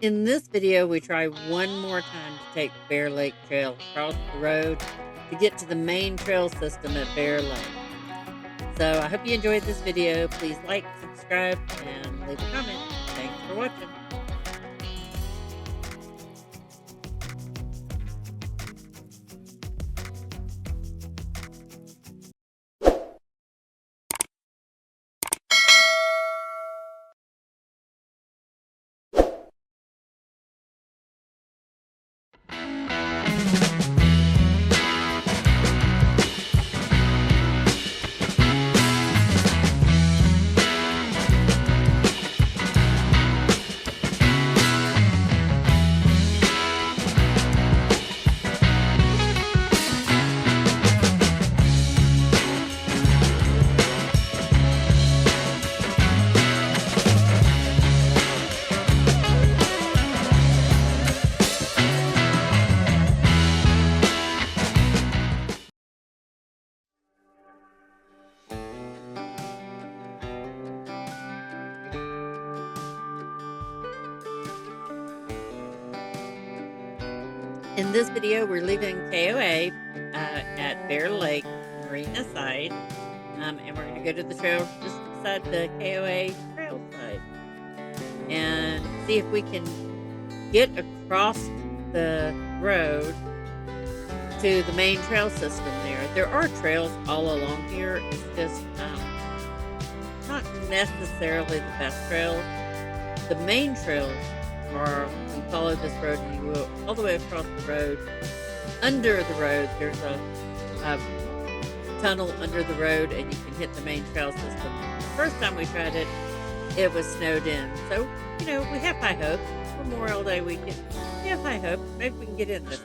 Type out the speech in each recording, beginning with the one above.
In this video, we try one more time to take Bear Lake Trail across the road to get to the main trail system at Bear Lake. So I hope you enjoyed this video. Please like, subscribe, and leave a comment. Thanks for watching. In this video, we're leaving KOA at Bear Lake Marina side, and we're going to go to the trail just beside the KOA trail side and see if we can get across the road to the main trail system there. There are trails all along here. It's just not necessarily the best trails. The main trails are, you follow this road and you go all the way across the road. Under the road, there's a tunnel under the road and you can hit the main trail system. The first time we tried it, it was snowed in. So, we have high hopes. Memorial Day weekend, we have high hopes. Maybe we can get in this.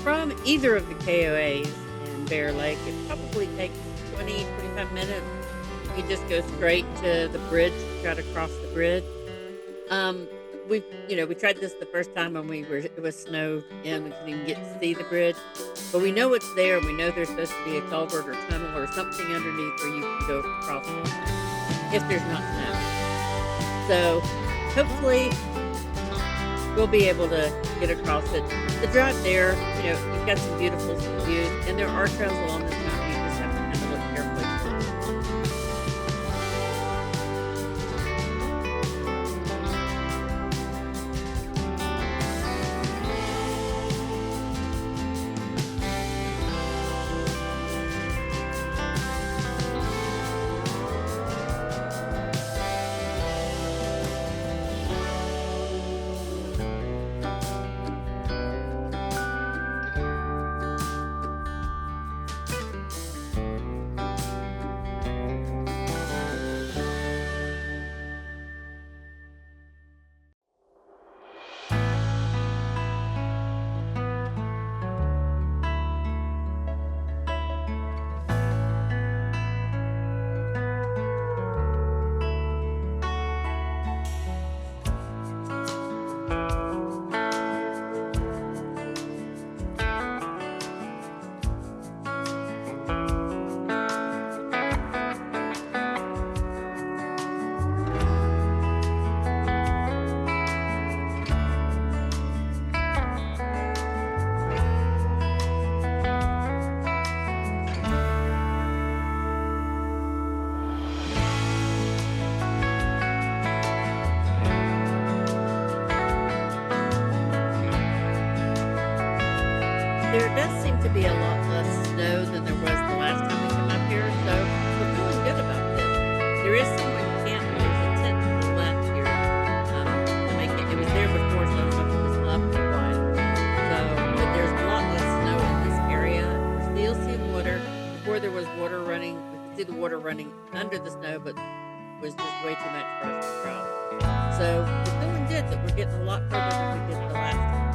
From either of the KOAs in Bear Lake, it probably takes 20-25 minutes. You just go straight to the bridge, try to cross the bridge. We tried this the first time when it was snowed in. We couldn't even get to see the bridge, but we know it's there. We know there's supposed to be a culvert or tunnel or something underneath where you can go across it if there's not snow. So hopefully we'll be able to get across it. The drive there, you've got some beautiful views, and there are trails along this mountain. You just have to kind of look carefully. is someone camping. There's a tent to the left here. It was there before, so I don't know if it was left or what. So, but there's a lot less snow in this area. We're still seeing water. Before there was water running. We could see the water running under the snow, but it was just way too much for us to cross. So we're feeling good that we're getting a lot further than we did the last time.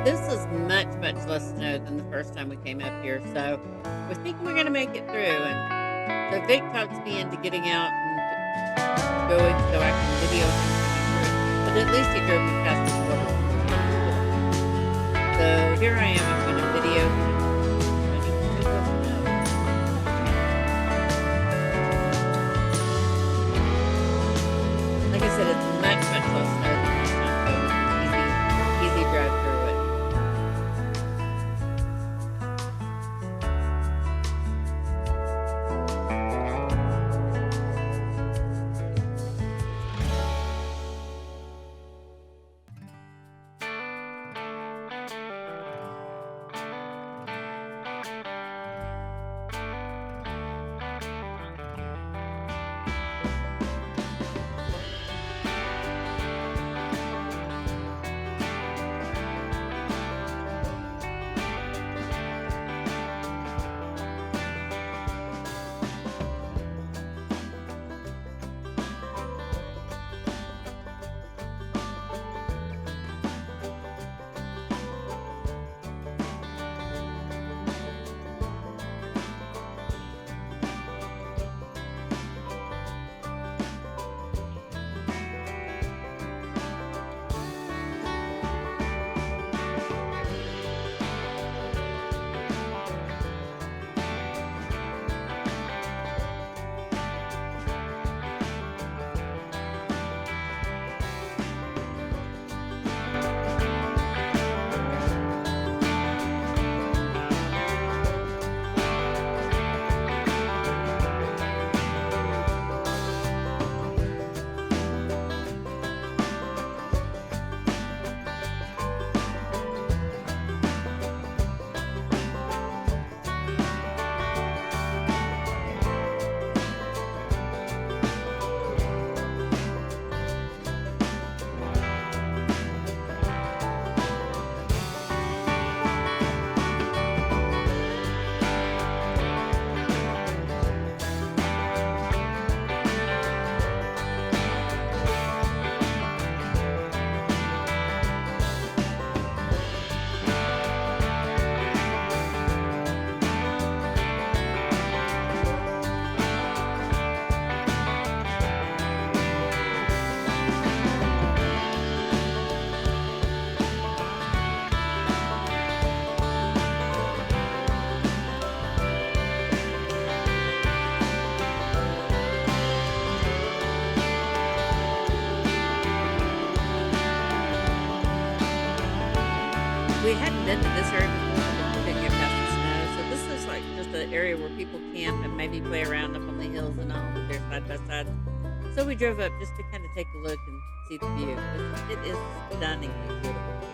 This is much, much less snow than the first time we came up here, so we're thinking we're going to make it through. And so Vic talks me into getting out and going so I can video him through it. But at least he drove me past the water. So here I am, I'm going to video him. Like I said, it's much, much less snow than this time, so it's easy drive through it. We hadn't been to this area before, but we didn't get past the snow. So this is like just an area where people camp and maybe play around up on the hills and all with their side by side. So we drove up just to kind of take a look and see the view. It is stunningly beautiful here.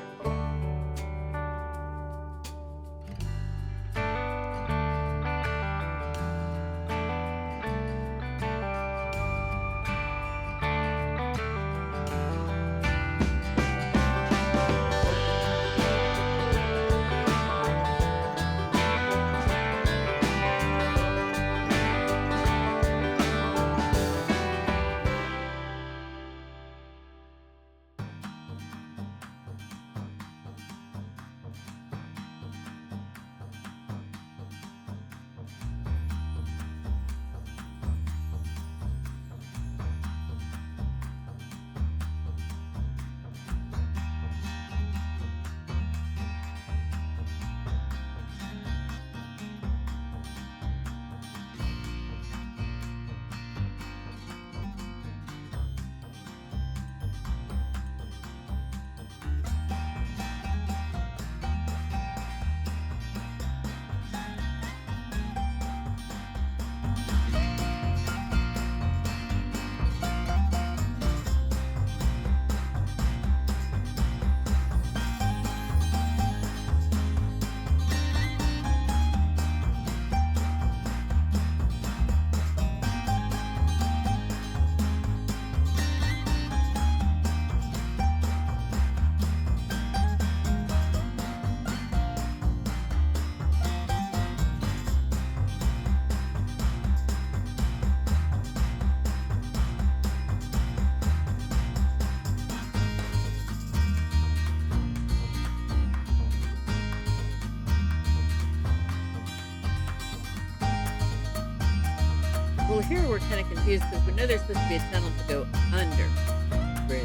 Well, here we're kind of confused because we know there's supposed to be a tunnel to go under the bridge.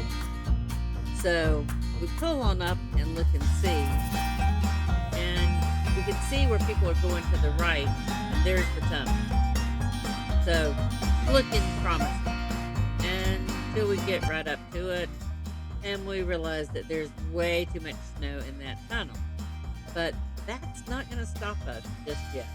So we pull on up and look and see, and we can see where people are going to the right, and there's the tunnel. So it's looking promising, and until we get right up to it, and we realize that there's way too much snow in that tunnel. But that's not going to stop us just yet.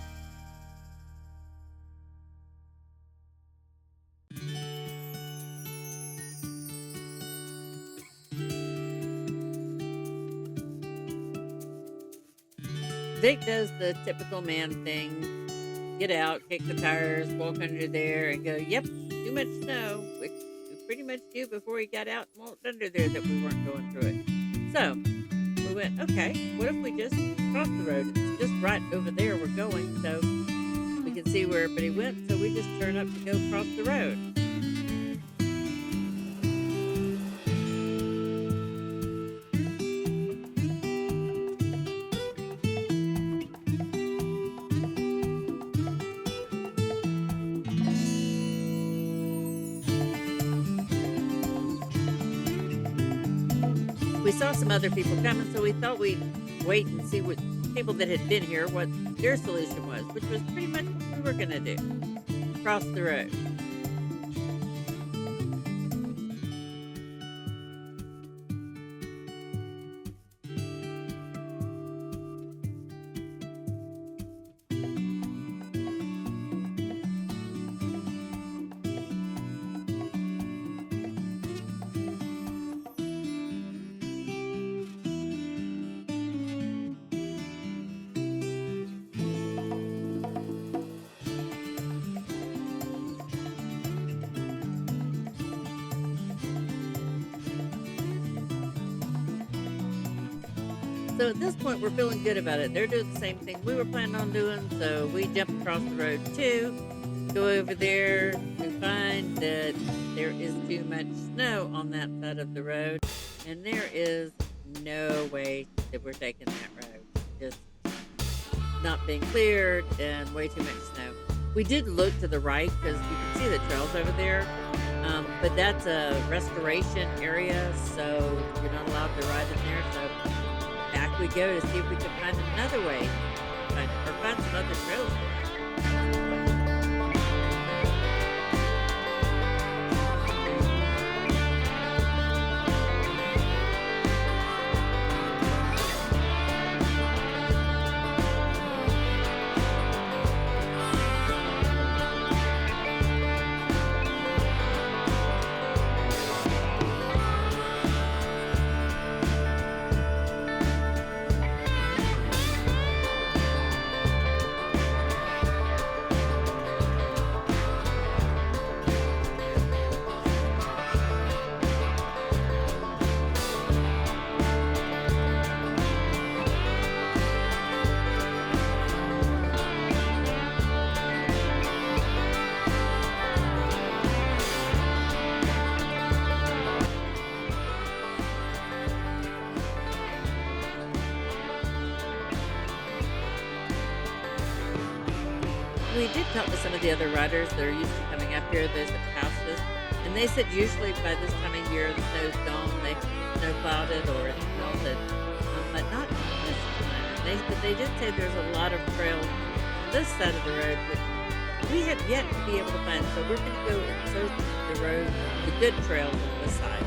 Vic does the typical man thing, get out, kick the tires, walk under there, and go, yep, too much snow, which we pretty much knew before he got out and walked under there that we weren't going through it. So we went, okay, what if we just cross the road? It's just right over there we're going, so we can see where everybody went, so we just turn up to go cross the road. We saw some other people coming, so we thought we'd wait and see what people that had been here, what their solution was, which was pretty much what we were going to do. Cross the road. So at this point, we're feeling good about it. They're doing the same thing we were planning on doing, so we jump across the road too, go over there. We find that there is too much snow on that side of the road, and there is no way that we're taking that road. Just not being cleared and way too much snow. We did look to the right because we can see the trails over there, but that's a restoration area, so you're not allowed to ride in there. So back we go to see if we can find another way, or find some other trails. We did talk to some of the other riders that are used to coming up here, those that passed us, and they said usually by this time of year the snow's gone, they've snow plowed it or it's melted, but not this time. But they did say there's a lot of trails on this side of the road, which we have yet to be able to find. So we're going to go and search the road, the good trails on this side.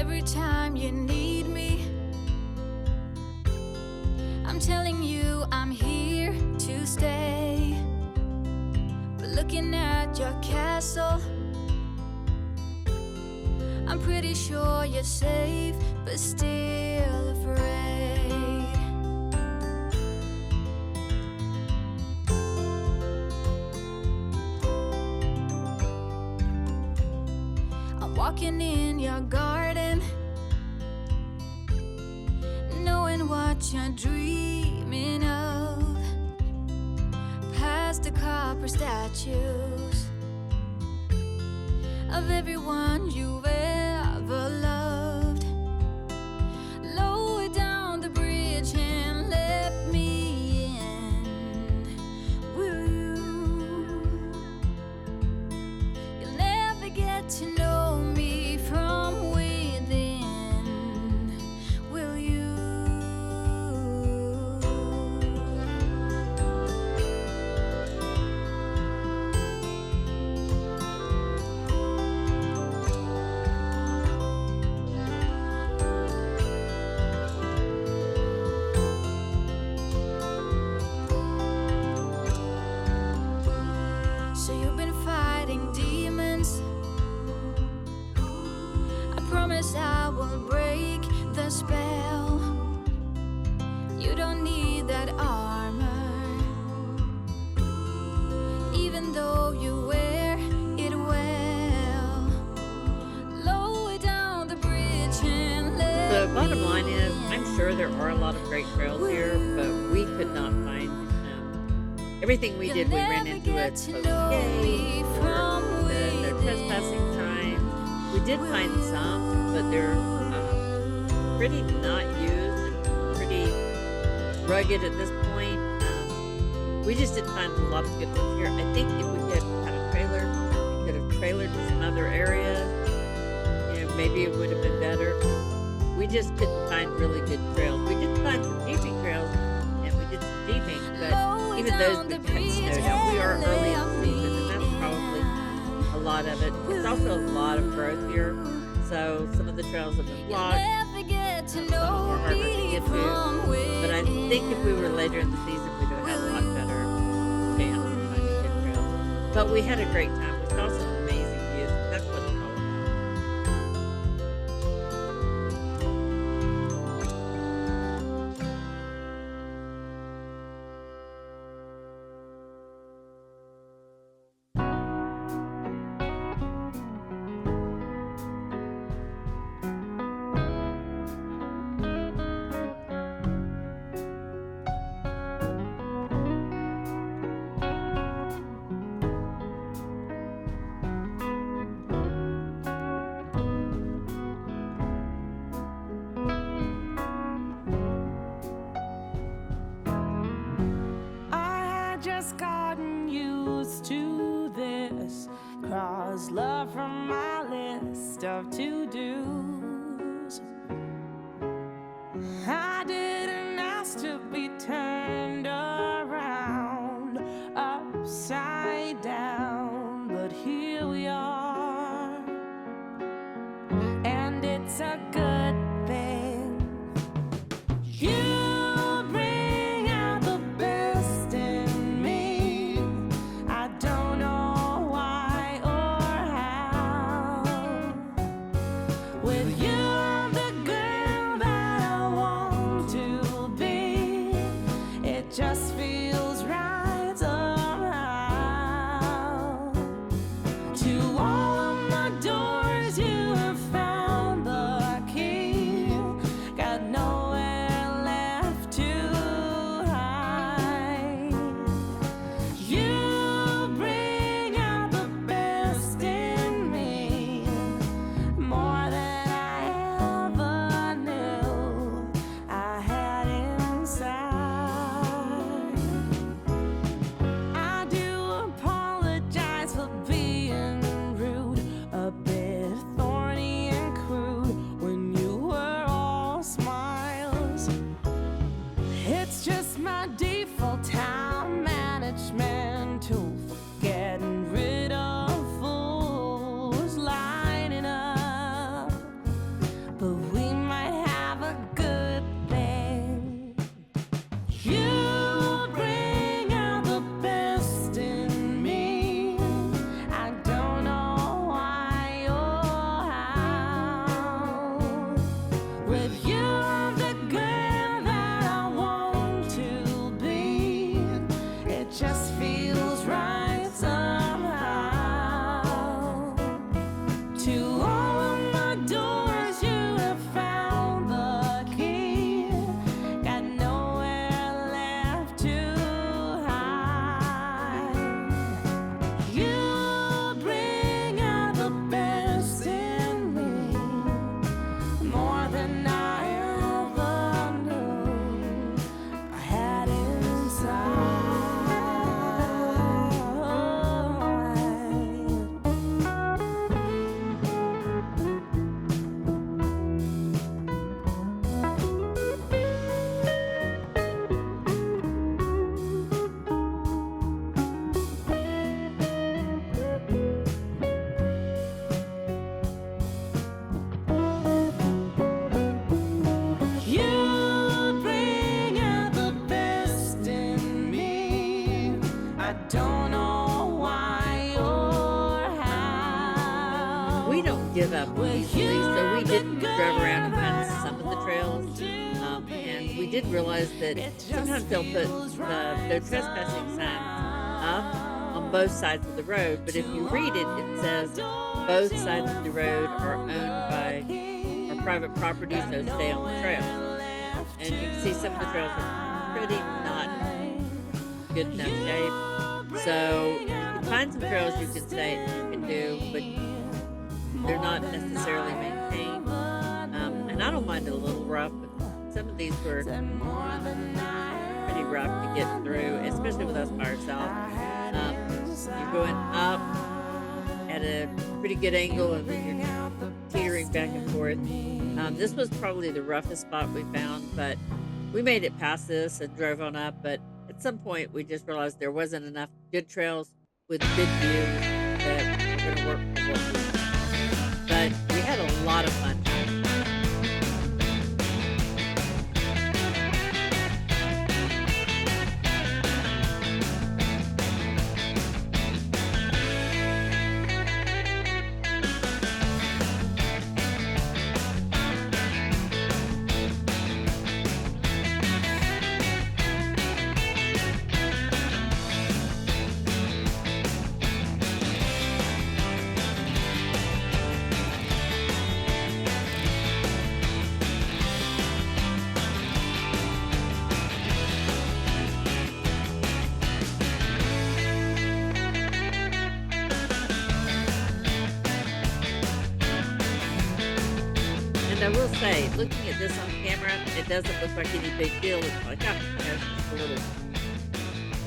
every time you need me. I'm telling you I'm here to stay. But looking at your castle, I'm pretty sure you're safe, but still afraid. I'm walking in your garden, knowing what you're dreaming of. Past the copper statues of everyone you've ever loved. Lower down the bridge and let me in, will you? You'll never get to know me from within, will you? So you've been fighting demons. I promise I will break the spell. You don't need that armor, even though you wear it well. Lower down the bridge and let The bottom me line is, I'm sure there are a in. lot of great trails here, but we could not find everything we did. We ran into a post gate or no trespassing sign. We did find some, but they're pretty not used and pretty rugged at this point. We just didn't find a lot of good ones here. I think if we had had a trailer, we could have trailered to some other areas. You know, maybe it would have been better. We just couldn't find really good trails. We did find some jeeping trails, and we did some jeeping, but even those we had snowed out. We are early in the season, and that's probably a lot of it. It's also a lot of growth here, so some of the trails have been blocked. Some are harder to get to. But I think if we were later in the season, we'd have had a lot better chance of finding good trails. But we had a great time. We saw some amazing views. That's what it's all about. Just gotten used to this. Cross love from my list of to-dos. I didn't ask to be turned around, upside down, but here we are, and it's a good thing. You bring out the best in me. I don't know why or how. With you, I'm the girl that I want to be. It just feels right somehow. To all of my doors, you have found the key. Got nowhere left to hide. You bring out the best in me, more than I ever knew I had inside. did realize that sometimes they'll put their trespassing signs up on both sides of the road, but if you read it, it says both sides of the road are owned by or private property, so stay on the trail. And you can see some of the trails are pretty not good enough shape. So you can find some trails you can do, but they're not necessarily maintained. And I don't mind it a little rough, but some of these were pretty rough to get through, especially with us by ourselves. You're going up at a pretty good angle and then you're teetering back and forth. This was probably the roughest spot we found, but we made it past this and drove on up. But at some point, we just realized there wasn't enough good trails with good views that were going to work for what we wanted. But we had a lot of fun. And I will say, looking at this on camera, it doesn't look like any big deal. It's like, oh, it's just a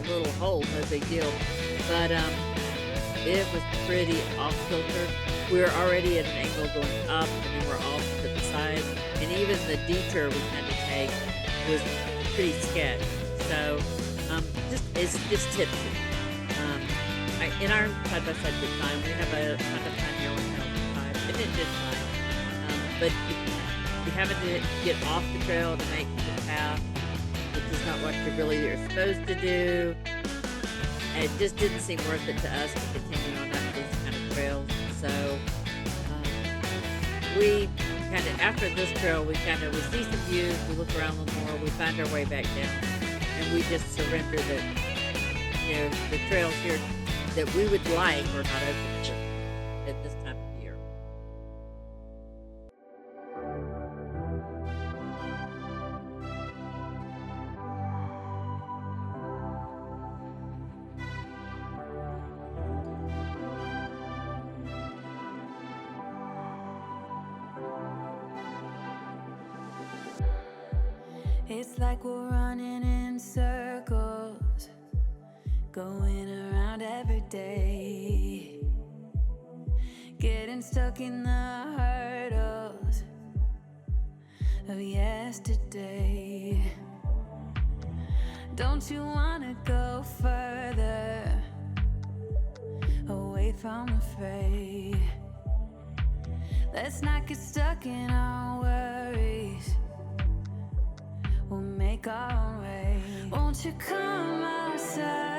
little hole, no big deal. But it was pretty off kilter. We were already at an angle going up, and then we're off to the side. And even the detour we had to take was pretty sketchy. So it's just tipsy. In our side-by-side good time, we have a kind of time here on time, and it did fine. But if you happen to get off the trail to make the path, which is not what you're supposed to do, it just didn't seem worth it to us to continue on up these kind of trails. So we kind of, after this trail, we see some views, we look around a little more, we find our way back down, and we just surrender that, the trails here that we would like are not open at this time of year. It's like we're running in circles, going around every day, getting stuck in the hurdles of yesterday. Don't you wanna go further, away from the fray? Let's not get stuck in our worries, we'll make our own way. Won't you come outside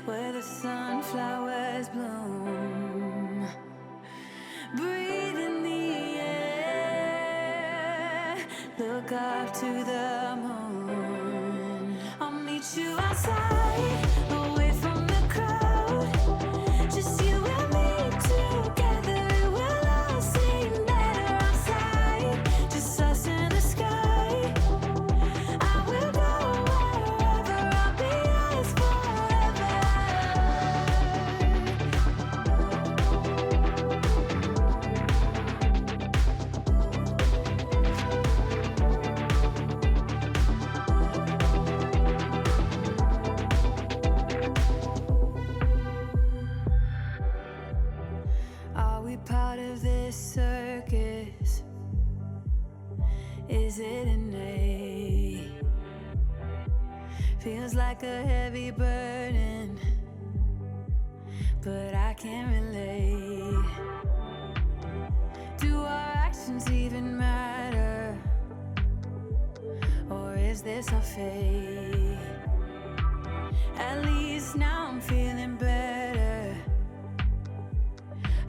where the sunflowers bloom? Breathe in the air, look up to the moon. I'll meet you outside, away from the crowd. Just you and me together, it will all seem better outside. Just us in the sky. Part of this circus, is it innate? Feels like a heavy burden, but I can't relate. Do our actions even matter, or is this a fate? At least now I'm feeling better,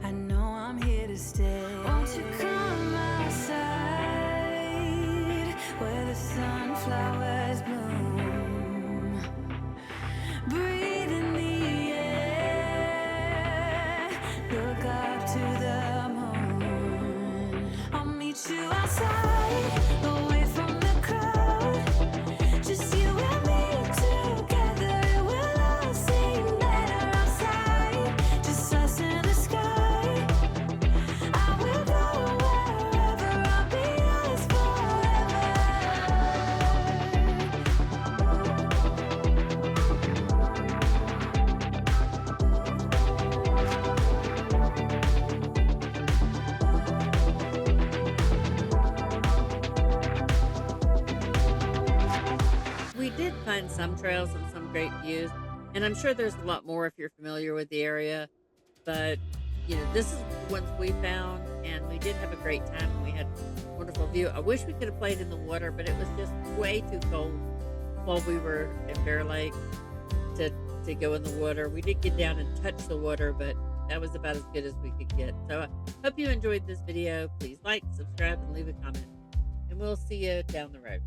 I know I'm here to stay. Won't you come outside where the did find some trails and some great views, and I'm sure there's a lot more if you're familiar with the area. But this is the ones we found, and we did have a great time. And we had wonderful view. I wish we could have played in the water, but it was just way too cold while we were in Bear Lake to go in the water. We did get down and touch the water, but that was about as good as we could get. So I hope you enjoyed this video. Please like, subscribe, and leave a comment. And we'll see you down the road.